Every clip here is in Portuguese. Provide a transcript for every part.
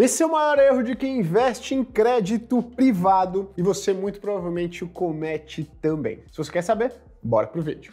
Esse é o maior erro de quem investe em crédito privado e você muito provavelmente o comete também. Se você quer saber, bora pro vídeo.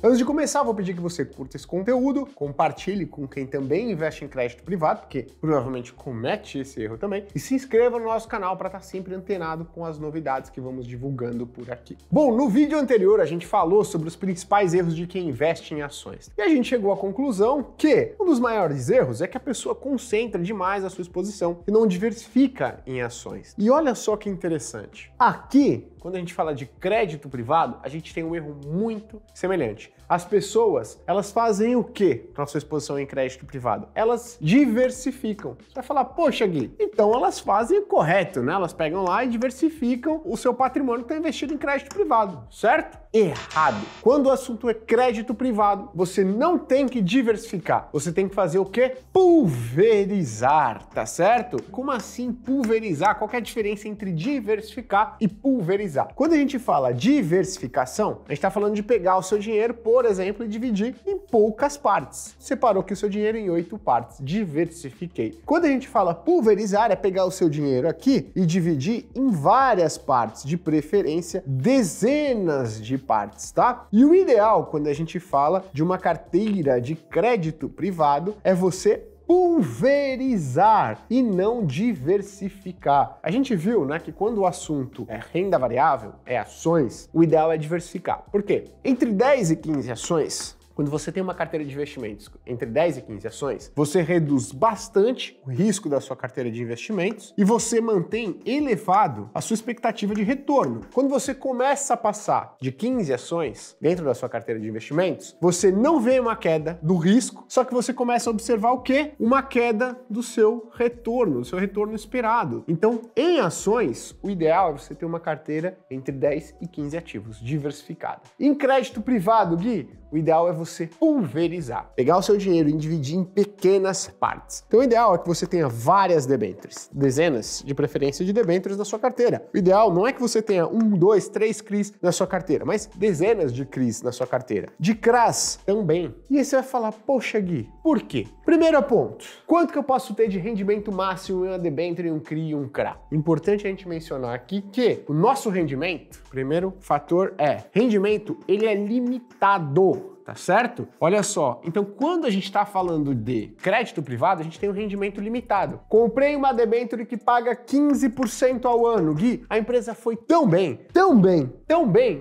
Antes de começar, vou pedir que você curta esse conteúdo, compartilhe com quem também investe em crédito privado, porque provavelmente comete esse erro também, e se inscreva no nosso canal para estar sempre antenado com as novidades que vamos divulgando por aqui. Bom, no vídeo anterior a gente falou sobre os principais erros de quem investe em ações, e a gente chegou à conclusão que um dos maiores erros é que a pessoa concentra demais a sua exposição e não diversifica em ações. E olha só que interessante. Aqui, quando a gente fala de crédito privado, a gente tem um erro muito semelhante. As pessoas, elas fazem o quê para sua exposição em crédito privado? Elas diversificam. Você vai falar, poxa, Gui, então elas fazem o correto, né? Elas pegam lá e diversificam o seu patrimônio que está investido em crédito privado, certo? Errado. Quando o assunto é crédito privado, você não tem que diversificar. Você tem que fazer o quê? Pulverizar, tá certo? Como assim pulverizar? Qual que é a diferença entre diversificar e pulverizar? Quando a gente fala diversificação, a gente está falando de pegar o seu dinheiro, por exemplo, e dividir em poucas partes. Separou aqui o seu dinheiro em 8 partes. Diversifiquei. Quando a gente fala pulverizar, é pegar o seu dinheiro aqui e dividir em várias partes, de preferência dezenas de partes, tá? E o ideal, quando a gente fala de uma carteira de crédito privado, é você pulverizar e não diversificar. A gente viu, né, que quando o assunto é renda variável, é ações, o ideal é diversificar. Por quê? Entre 10 e 15 ações, quando você tem uma carteira de investimentos entre 10 e 15 ações, você reduz bastante o risco da sua carteira de investimentos e você mantém elevado a sua expectativa de retorno. Quando você começa a passar de 15 ações dentro da sua carteira de investimentos, você não vê uma queda do risco, só que você começa a observar o quê? Uma queda do seu retorno esperado. Então, em ações, o ideal é você ter uma carteira entre 10 e 15 ativos, diversificada. Em crédito privado, Gui, o ideal é você pulverizar, pegar o seu dinheiro e dividir em pequenas partes. Então o ideal é que você tenha várias debêntures, dezenas de preferência de debêntures na sua carteira. O ideal não é que você tenha 1, 2, 3 CRIs na sua carteira, mas dezenas de CRIs na sua carteira. De CRAs também. E aí você vai falar, poxa Gui, por quê? Primeiro ponto, quanto que eu posso ter de rendimento máximo em uma debênture, um CRI e um CRA? Importante a gente mencionar aqui que o nosso rendimento, primeiro fator é, rendimento, ele é limitado. Tá certo? Olha só, então quando a gente está falando de crédito privado, a gente tem um rendimento limitado. Comprei uma debênture que paga 15% ao ano. Gui, a empresa foi tão bem,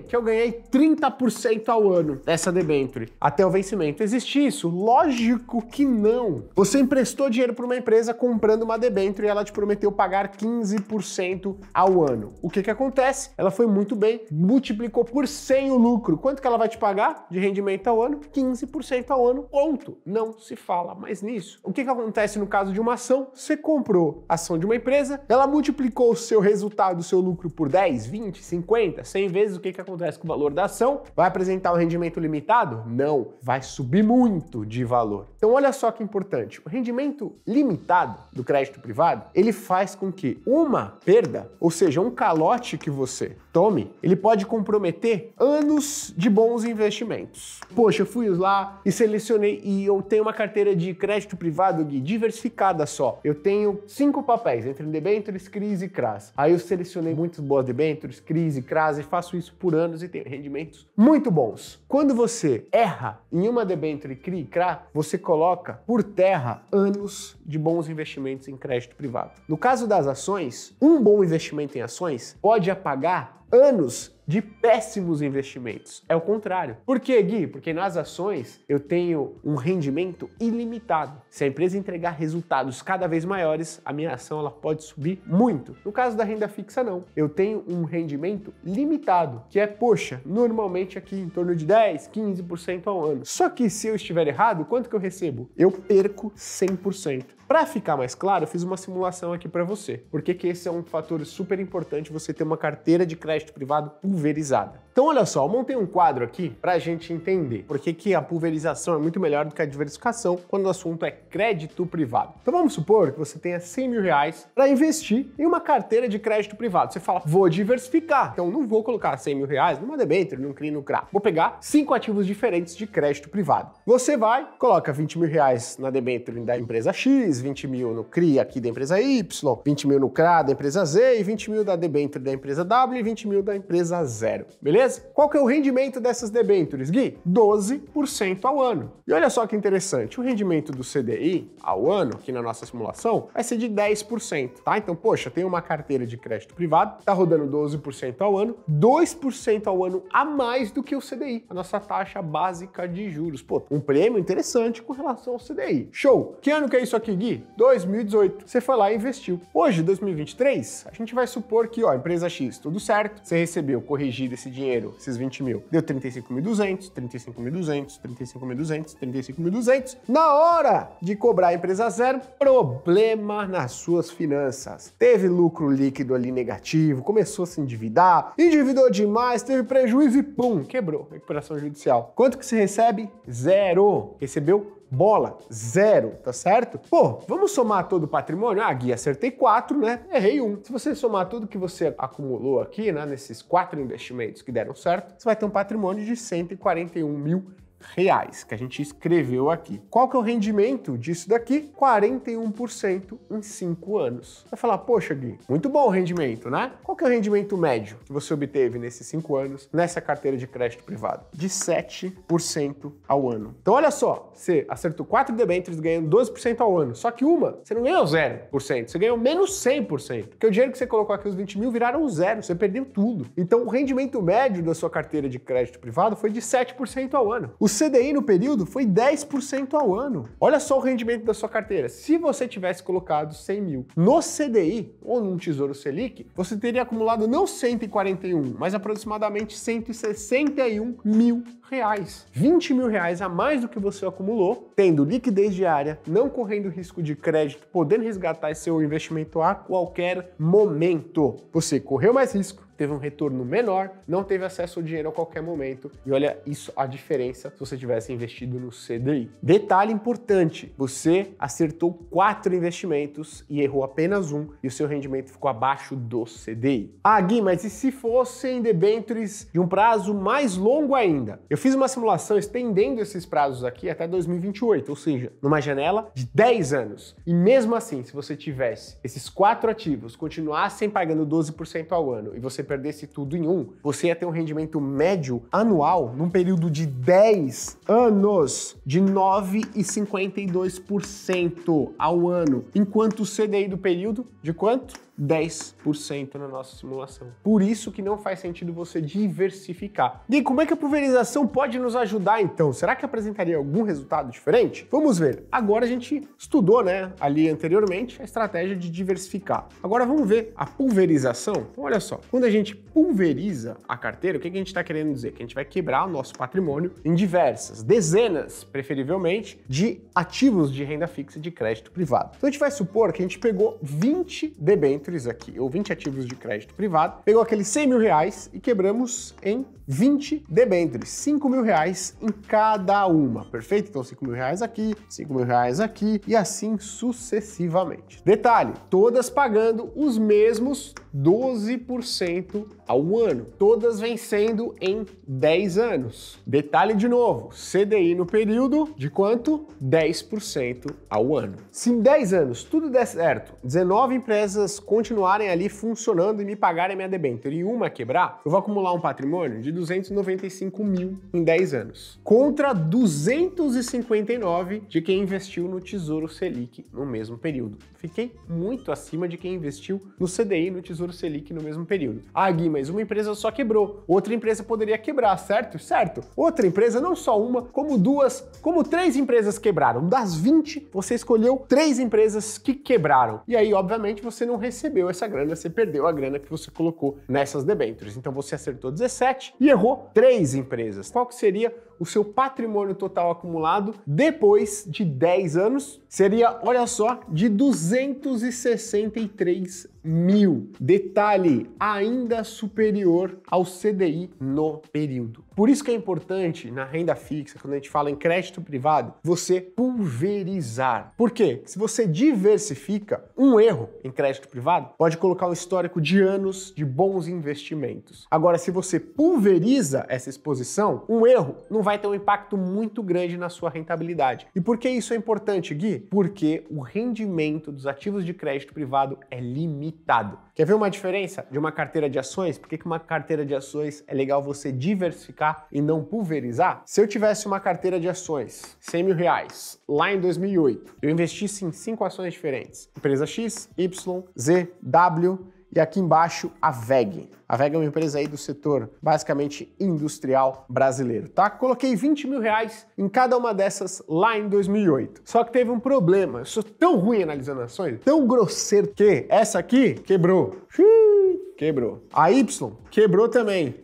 que eu ganhei 30% ao ano dessa debênture até o vencimento. Existe isso? Lógico que não. Você emprestou dinheiro para uma empresa comprando uma debênture e ela te prometeu pagar 15% ao ano. O que acontece? Ela foi muito bem, multiplicou por 100 o lucro. Quanto que ela vai te pagar de rendimento ao ano? 15% ao ano, ponto. Não se fala mais nisso. O que acontece no caso de uma ação? Você comprou a ação de uma empresa, ela multiplicou o seu resultado, o seu lucro por 10, 20, 50, 100 vezes, o que acontece com o valor da ação? Vai apresentar um rendimento limitado? Não, vai subir muito de valor. Então olha só que importante, o rendimento limitado do crédito privado, ele faz com que uma perda, ou seja, um calote que você tome, ele pode comprometer anos de bons investimentos. Poxa, eu fui lá e selecionei e eu tenho uma carteira de crédito privado, Gui, diversificada só. Eu tenho 5 papéis, entre debêntures, CRIs e CRAs. Aí eu selecionei muitas boas debêntures, CRIs e CRAs e faço isso por anos e tenho rendimentos muito bons. Quando você erra em uma debênture, CRI e CRA, você coloca por terra anos de bons investimentos em crédito privado. No caso das ações, um bom investimento em ações pode apagar anos de péssimos investimentos. É o contrário. Por quê, Gui? Porque nas ações eu tenho um rendimento ilimitado. Se a empresa entregar resultados cada vez maiores, a minha ação ela pode subir muito. No caso da renda fixa, não. Eu tenho um rendimento limitado, que é, poxa, normalmente aqui em torno de 10, 15% ao ano. Só que se eu estiver errado, quanto que eu recebo? Eu perco 100%. Para ficar mais claro, eu fiz uma simulação aqui para você. Porque que esse é um fator super importante, você ter uma carteira de crédito privado pulverizada. Então olha só, eu montei um quadro aqui para a gente entender por que a pulverização é muito melhor do que a diversificação quando o assunto é crédito privado. Então vamos supor que você tenha 100 mil reais para investir em uma carteira de crédito privado. Você fala, vou diversificar, então não vou colocar 100 mil reais numa debênture, num CRI, no CRA. Vou pegar 5 ativos diferentes de crédito privado. Você vai, coloca 20 mil reais na debênture da empresa X, 20 mil no CRI aqui da empresa Y, 20 mil no CRA da empresa Z e 20 mil da debênture da empresa W e 20 mil da empresa 0, beleza? Qual que é o rendimento dessas debêntures, Gui? 12% ao ano. E olha só que interessante, o rendimento do CDI ao ano, aqui na nossa simulação, vai ser de 10%, tá? Então, poxa, tem uma carteira de crédito privado, tá rodando 12% ao ano, 2% ao ano a mais do que o CDI, a nossa taxa básica de juros. Pô, um prêmio interessante com relação ao CDI. Show! Que ano que é isso aqui, Gui? 2018. Você foi lá e investiu. Hoje, 2023, a gente vai supor que, ó, empresa X, tudo certo, você recebeu corrigido esse dinheiro, esses 20 mil, deu 35.200, 35.200, 35.200, 35.200. Na hora de cobrar a empresa 0, problema nas suas finanças. Teve lucro líquido ali negativo, começou a se endividar, endividou demais, teve prejuízo e pum, quebrou. Recuperação judicial. Quanto que você recebe? 0. Recebeu bola, 0, tá certo? Pô, vamos somar todo o patrimônio? Ah, Gui, acertei 4, né? Errei 1. Se você somar tudo que você acumulou aqui, né, nesses 4 investimentos que deram certo, você vai ter um patrimônio de 141 mil reais, que a gente escreveu aqui. Qual que é o rendimento disso daqui? 41% em 5 anos. Vai falar, poxa, Gui, muito bom o rendimento, né? Qual que é o rendimento médio que você obteve nesses 5 anos nessa carteira de crédito privado? De 7% ao ano. Então olha só, você acertou 4 debêntures ganhando 12% ao ano, só que uma, você não ganhou 0%, você ganhou menos 100%, porque o dinheiro que você colocou aqui, os 20 mil, viraram 0, você perdeu tudo. Então o rendimento médio da sua carteira de crédito privado foi de 7% ao ano. O CDI no período foi 10% ao ano. Olha só o rendimento da sua carteira. Se você tivesse colocado 100 mil no CDI ou num Tesouro Selic, você teria acumulado não 141, mas aproximadamente 161 mil reais. 20 mil reais a mais do que você acumulou, tendo liquidez diária, não correndo risco de crédito, podendo resgatar seu investimento a qualquer momento. Você correu mais risco, teve um retorno menor, não teve acesso ao dinheiro a qualquer momento. E olha isso, a diferença se você tivesse investido no CDI. Detalhe importante, você acertou 4 investimentos e errou apenas um, e o seu rendimento ficou abaixo do CDI. Ah, Gui, mas e se fossem debêntures de um prazo mais longo ainda? Eu fiz uma simulação estendendo esses prazos aqui até 2028, ou seja, numa janela de 10 anos. E mesmo assim, se você tivesse esses 4 ativos, continuassem pagando 12% ao ano e você perdesse tudo em um, você ia ter um rendimento médio anual num período de 10 anos de 9,52% ao ano, enquanto o CDI do período de quanto? 10% na nossa simulação. Por isso que não faz sentido você diversificar. E como é que a pulverização pode nos ajudar então? Será que apresentaria algum resultado diferente? Vamos ver. Agora a gente estudou, né, ali anteriormente, a estratégia de diversificar. Agora vamos ver a pulverização. Então, olha só, quando a gente pulveriza a carteira, o que a gente está querendo dizer? Que a gente vai quebrar o nosso patrimônio em diversas, dezenas, preferivelmente, de ativos de renda fixa de crédito privado. Então a gente vai supor que a gente pegou 20 debêntures aqui, ou 20 ativos de crédito privado, pegou aqueles 100 mil reais e quebramos em 20 debêntures, 5 mil reais em cada uma, perfeito? Então 5 mil reais aqui, 5 mil reais aqui e assim sucessivamente. Detalhe, todas pagando os mesmos 12% ao ano, todas vencendo em 10 anos. Detalhe de novo, CDI no período de quanto? 10% ao ano. Se em 10 anos tudo der certo, 19 empresas continuarem ali funcionando e me pagarem minha debênture e uma quebrar, eu vou acumular um patrimônio de 295 mil em 10 anos, contra 259 de quem investiu no Tesouro Selic no mesmo período. Fiquei muito acima de quem investiu no CDI e no Tesouro Selic no mesmo período. Ah, Gui, mas uma empresa só quebrou, outra empresa poderia quebrar, certo? Certo. Outra empresa, não só uma, como 2, como 3 empresas quebraram. Das 20, você escolheu 3 empresas que quebraram. E aí, obviamente, você não recebeu essa grana, você perdeu a grana que você colocou nessas debêntures. Então você acertou 17 e errou 3 empresas. Qual que seria o seu patrimônio total acumulado depois de 10 anos seria, olha só, de 263 mil. Detalhe, ainda superior ao CDI no período. Por isso que é importante na renda fixa, quando a gente fala em crédito privado, você pulverizar. Por quê? Se você diversifica, um erro em crédito privado pode colocar um histórico de anos de bons investimentos. Agora, se você pulveriza essa exposição, um erro não vai ter um impacto muito grande na sua rentabilidade. E por que isso é importante, Gui? Porque o rendimento dos ativos de crédito privado é limitado. Quer ver uma diferença de uma carteira de ações? Por que uma carteira de ações é legal você diversificar e não pulverizar? Se eu tivesse uma carteira de ações, 100 mil reais, lá em 2008, eu investisse em 5 ações diferentes. Empresa X, Y, Z, W e aqui embaixo a WEG. A WEG é uma empresa aí do setor basicamente industrial brasileiro, tá? Coloquei 20 mil reais em cada uma dessas lá em 2008. Só que teve um problema. Eu sou tão ruim analisando ações, tão grosseiro que essa aqui quebrou. Quebrou. A Y quebrou também.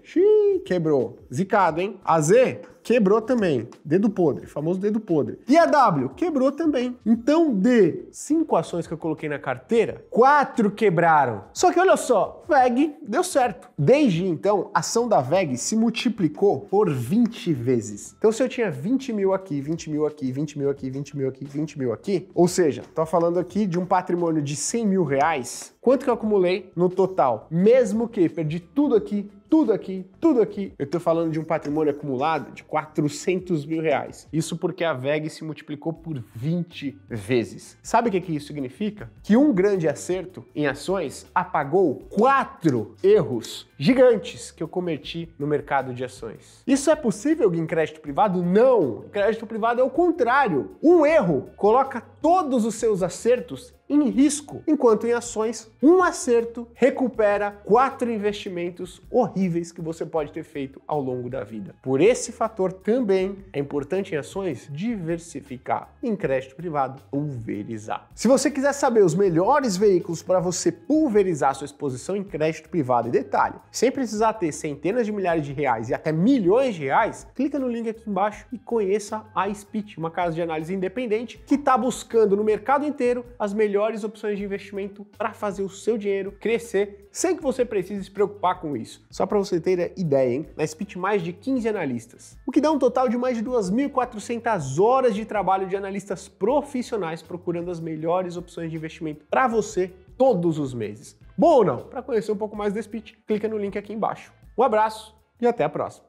Quebrou. Zicado, hein? A Z quebrou também. Dedo podre, famoso dedo podre. E a W quebrou também. Então, de 5 ações que eu coloquei na carteira, 4 quebraram. Só que olha só, WEG deu certo. Desde então, a ação da WEG se multiplicou por 20 vezes. Então, se eu tinha 20 mil aqui, 20 mil aqui, 20 mil aqui, 20 mil aqui, 20 mil aqui, ou seja, tô falando aqui de um patrimônio de 100 mil reais, quanto que eu acumulei no total? Mesmo que perdi tudo aqui, tudo aqui, tudo aqui, eu tô falando de um patrimônio acumulado de 400 mil reais. Isso porque a WEG se multiplicou por 20 vezes. Sabe o que isso significa? Que um grande acerto em ações apagou 4 erros gigantes que eu cometi no mercado de ações. Isso é possível em crédito privado? Não! Em crédito privado é o contrário. Um erro coloca todos os seus acertos em risco, enquanto em ações, um acerto recupera 4 investimentos horríveis que você pode ter feito ao longo da vida. Por esse fator também é importante em ações diversificar, em crédito privado, pulverizar. Se você quiser saber os melhores veículos para você pulverizar sua exposição em crédito privado, e detalhe, sem precisar ter centenas de milhares de reais e até milhões de reais, clica no link aqui embaixo e conheça a Spit, uma casa de análise independente que está buscando no mercado inteiro as melhores opções de investimento para fazer o seu dinheiro crescer sem que você precise se preocupar com isso. Só para você ter ideia, hein? Na Spit mais de 15 analistas, o que dá um total de mais de 2.400 horas de trabalho de analistas profissionais procurando as melhores opções de investimento para você todos os meses. Bom ou não? Para conhecer um pouco mais da Spit, clica no link aqui embaixo. Um abraço e até a próxima.